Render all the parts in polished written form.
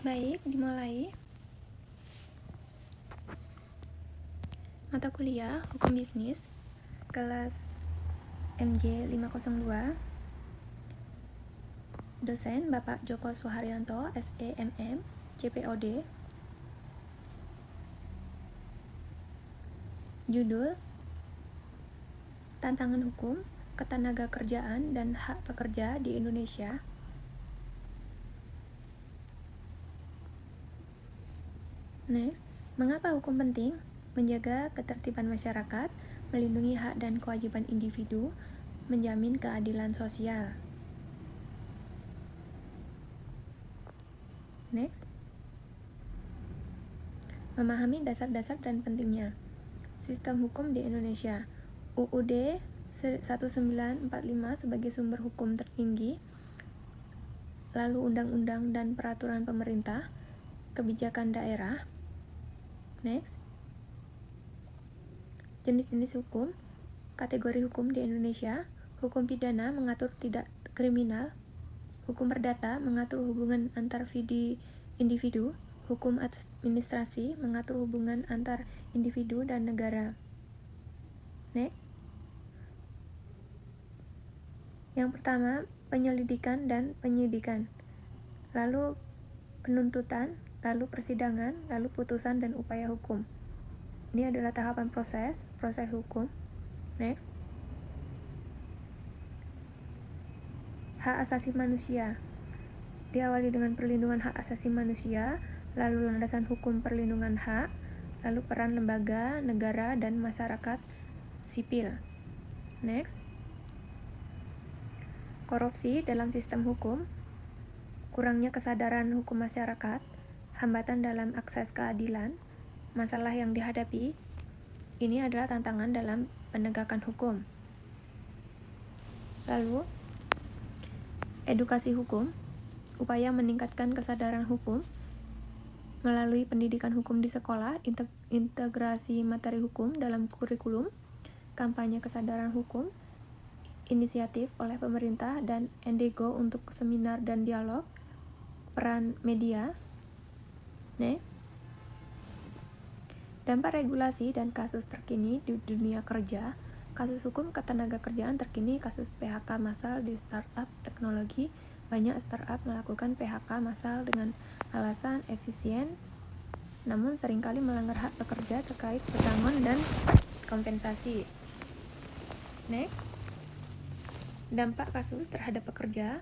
Baik, dimulai. Mata kuliah Hukum Bisnis, kelas MJ 502. Dosen Bapak Joko Suharyanto, SEMM, CPOD. Judul: Tantangan Hukum, Ketenagakerjaan dan Hak Pekerja di Indonesia. Next, mengapa hukum penting? Menjaga ketertiban masyarakat, melindungi hak dan kewajiban individu, menjamin keadilan sosial. Next, memahami dasar-dasar dan pentingnya sistem hukum di Indonesia. UUD 1945 sebagai sumber hukum tertinggi, lalu undang-undang dan peraturan pemerintah, kebijakan daerah. Next, jenis-jenis hukum, kategori hukum di Indonesia. Hukum pidana mengatur tindak kriminal, hukum perdata mengatur hubungan antar individu, hukum administrasi mengatur hubungan antar individu dan negara. Next, yang pertama, penyelidikan dan penyidikan, lalu penuntutan, lalu persidangan, lalu putusan dan upaya hukum. Ini adalah tahapan proses hukum. Next, hak asasi manusia. Diawali dengan perlindungan hak asasi manusia, lalu landasan hukum perlindungan hak, lalu peran lembaga, negara, dan masyarakat sipil. Next, korupsi dalam sistem hukum, kurangnya kesadaran hukum masyarakat, hambatan dalam akses keadilan, masalah yang dihadapi. Ini adalah tantangan dalam penegakan hukum. Lalu, edukasi hukum, upaya meningkatkan kesadaran hukum melalui pendidikan hukum di sekolah, integrasi materi hukum dalam kurikulum, kampanye kesadaran hukum, inisiatif oleh pemerintah dan Endego untuk seminar dan dialog, peran media. Next, dampak regulasi dan kasus terkini di dunia kerja, kasus hukum ketenagakerjaan terkini, kasus PHK massal di startup teknologi. Banyak startup melakukan PHK massal dengan alasan efisien, namun seringkali melanggar hak pekerja terkait pesangon dan kompensasi. Next, dampak kasus terhadap pekerja,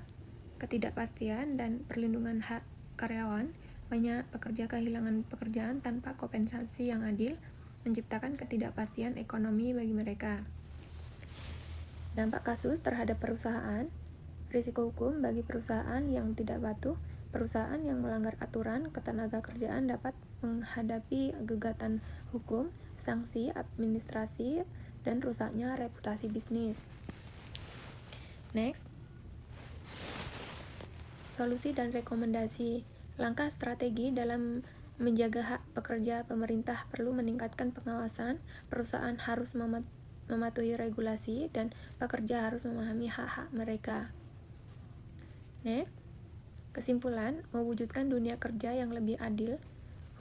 ketidakpastian dan perlindungan hak karyawan. Banyak pekerja kehilangan pekerjaan tanpa kompensasi yang adil, menciptakan ketidakpastian ekonomi bagi mereka. Dampak kasus terhadap perusahaan, risiko hukum bagi perusahaan yang tidak patuh. Perusahaan yang melanggar aturan ketenagakerjaan dapat menghadapi gugatan hukum, sanksi administrasi, dan rusaknya reputasi bisnis. Next, solusi dan rekomendasi. Langkah strategi dalam menjaga hak pekerja. Pemerintah perlu meningkatkan pengawasan, perusahaan harus mematuhi regulasi, dan pekerja harus memahami hak-hak mereka. Next, kesimpulan, mewujudkan dunia kerja yang lebih adil,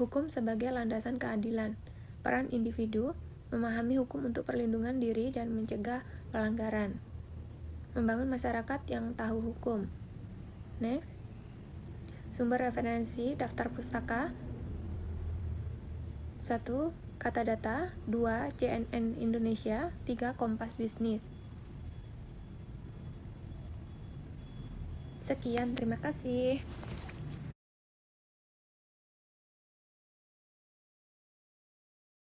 hukum sebagai landasan keadilan, peran individu, memahami hukum untuk perlindungan diri dan mencegah pelanggaran, membangun masyarakat yang tahu hukum. Next, sumber referensi daftar pustaka. 1. Katadata. 2. CNN Indonesia. 3. Kompas Bisnis. Sekian, terima kasih.